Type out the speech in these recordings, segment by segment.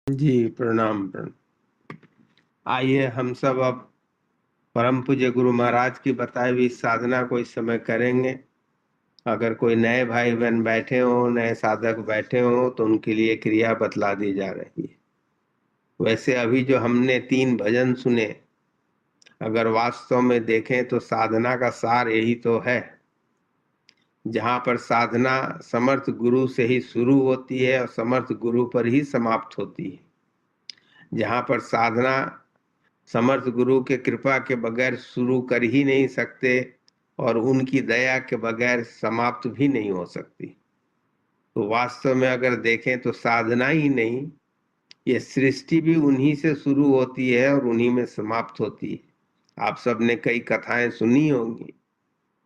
जी, प्रणाम आइए हम सब अब परम पूज्य गुरु महाराज की बताई हुई साधना को इस समय करेंगे। अगर कोई नए भाई बहन बैठे हो, नए साधक बैठे हो, तो उनके लिए क्रिया बतला दी जा रही है। वैसे अभी जो हमने 3 भजन सुने, अगर वास्तव में देखें तो साधना का सार यही तो है। जहाँ पर साधना समर्थ गुरु से ही शुरू होती है और समर्थ गुरु पर ही समाप्त होती है। जहाँ पर साधना समर्थ गुरु के कृपा के बगैर शुरू कर ही नहीं सकते और उनकी दया के बगैर समाप्त भी नहीं हो सकती। तो वास्तव में अगर देखें तो साधना ही नहीं, ये सृष्टि भी उन्हीं से शुरू होती है और उन्हीं में समाप्त होती है। आप सबने कई कथाएं सुनी होंगी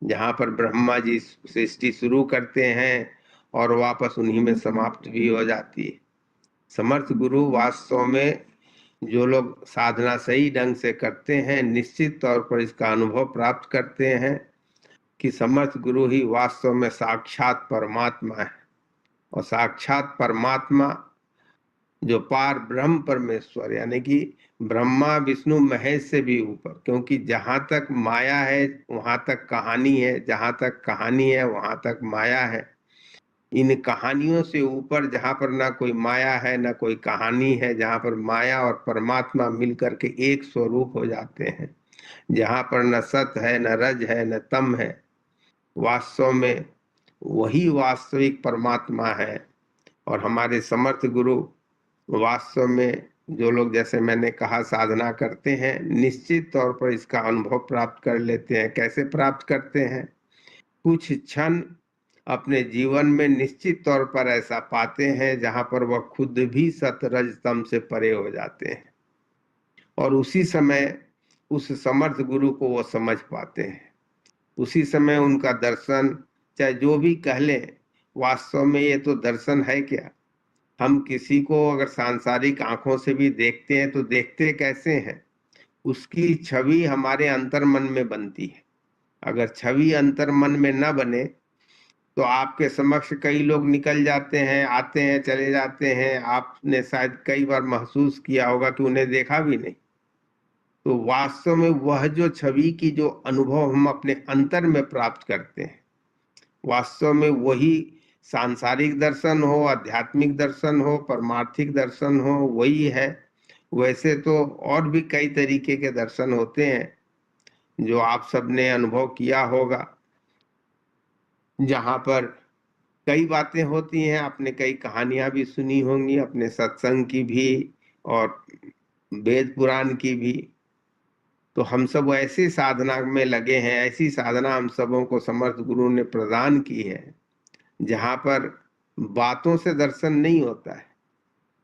जहाँ पर ब्रह्मा जी सृष्टि शुरू करते हैं और वापस उन्हीं में समाप्त भी हो जाती है। समर्थ गुरु वास्तव में जो लोग साधना सही ढंग से करते हैं, निश्चित तौर पर इसका अनुभव प्राप्त करते हैं कि समर्थ गुरु ही वास्तव में साक्षात परमात्मा है। और साक्षात परमात्मा जो पार ब्रह्म परमेश्वर यानी कि ब्रह्मा विष्णु महेश से भी ऊपर, क्योंकि जहाँ तक माया है वहाँ तक कहानी है, जहाँ तक कहानी है वहाँ तक माया है। इन कहानियों से ऊपर जहाँ पर ना कोई माया है ना कोई कहानी है, जहाँ पर माया और परमात्मा मिलकर के एक स्वरूप हो जाते हैं, जहाँ पर न सत है न रज है न तम है, वास्तव में वही वास्तविक परमात्मा है। और हमारे समर्थ गुरु वास्तव में जो लोग, जैसे मैंने कहा, साधना करते हैं, निश्चित तौर पर इसका अनुभव प्राप्त कर लेते हैं। कैसे प्राप्त करते हैं? कुछ क्षण अपने जीवन में निश्चित तौर पर ऐसा पाते हैं जहां पर वह खुद भी सतरजतम से परे हो जाते हैं और उसी समय उस समर्थ गुरु को वो समझ पाते हैं। उसी समय उनका दर्शन, चाहे जो भी कह लें, वास्तव में ये तो दर्शन है क्या? हम किसी को अगर सांसारिक आंखों से भी देखते हैं तो देखते कैसे हैं? उसकी छवि हमारे अंतर मन में बनती है। अगर छवि अंतर मन में न बने तो आपके समक्ष कई लोग निकल जाते हैं, आते हैं, चले जाते हैं। आपने शायद कई बार महसूस किया होगा कि उन्हें देखा भी नहीं। तो वास्तव में वह जो छवि की जो अनुभव हम अपने अंतर में प्राप्त करते हैं, वास्तव में वही सांसारिक दर्शन हो, आध्यात्मिक दर्शन हो, परमार्थिक दर्शन हो, वही है। वैसे तो और भी कई तरीके के दर्शन होते हैं जो आप सबने अनुभव किया होगा, जहां पर कई बातें होती हैं। आपने कई कहानियां भी सुनी होंगी, अपने सत्संग की भी और वेद पुराण की भी। तो हम सब ऐसी साधना में लगे हैं, ऐसी साधना हम सबों को समर्थ गुरु ने प्रदान की है जहां पर बातों से दर्शन नहीं होता है,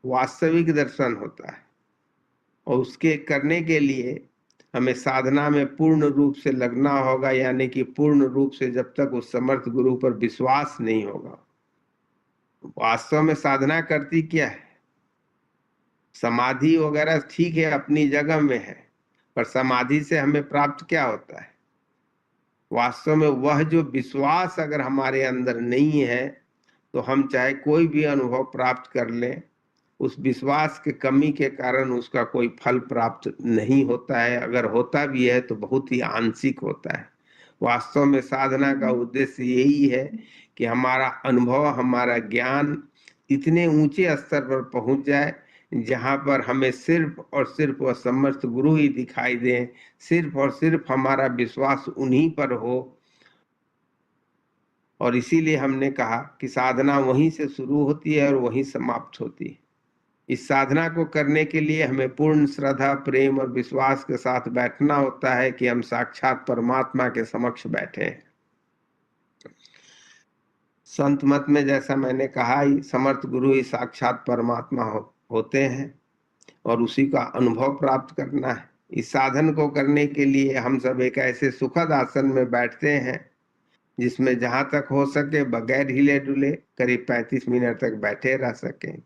वास्तविक दर्शन होता है। और उसके करने के लिए हमें साधना में पूर्ण रूप से लगना होगा, यानी कि पूर्ण रूप से जब तक उस समर्थ गुरु पर विश्वास नहीं होगा। वास्तव में साधना करती क्या है? समाधि वगैरह ठीक है, अपनी जगह में है, पर समाधि से हमें प्राप्त क्या होता है? वास्तव में वह जो विश्वास अगर हमारे अंदर नहीं है तो हम चाहे कोई भी अनुभव प्राप्त कर लें, उस विश्वास के कमी के कारण उसका कोई फल प्राप्त नहीं होता है। अगर होता भी है तो बहुत ही आंशिक होता है। वास्तव में साधना का उद्देश्य यही है कि हमारा अनुभव, हमारा ज्ञान इतने ऊंचे स्तर पर पहुंच जाए जहां पर हमें सिर्फ और सिर्फ वह समर्थ गुरु ही दिखाई दें, सिर्फ और सिर्फ हमारा विश्वास उन्हीं पर हो। और इसीलिए हमने कहा कि साधना वहीं से शुरू होती है और वहीं समाप्त होती है। इस साधना को करने के लिए हमें पूर्ण श्रद्धा, प्रेम और विश्वास के साथ बैठना होता है कि हम साक्षात परमात्मा के समक्ष बैठे हैं। संत मत में, जैसा मैंने कहा, ही समर्थ गुरु ही साक्षात परमात्मा होते हैं और उसी का अनुभव प्राप्त करना है। इस साधन को करने के लिए हम सब एक ऐसे सुखद आसन में बैठते हैं जिसमें जहां तक हो सके बगैर हिले डुले करीब 35 मिनट तक बैठे रह सकें।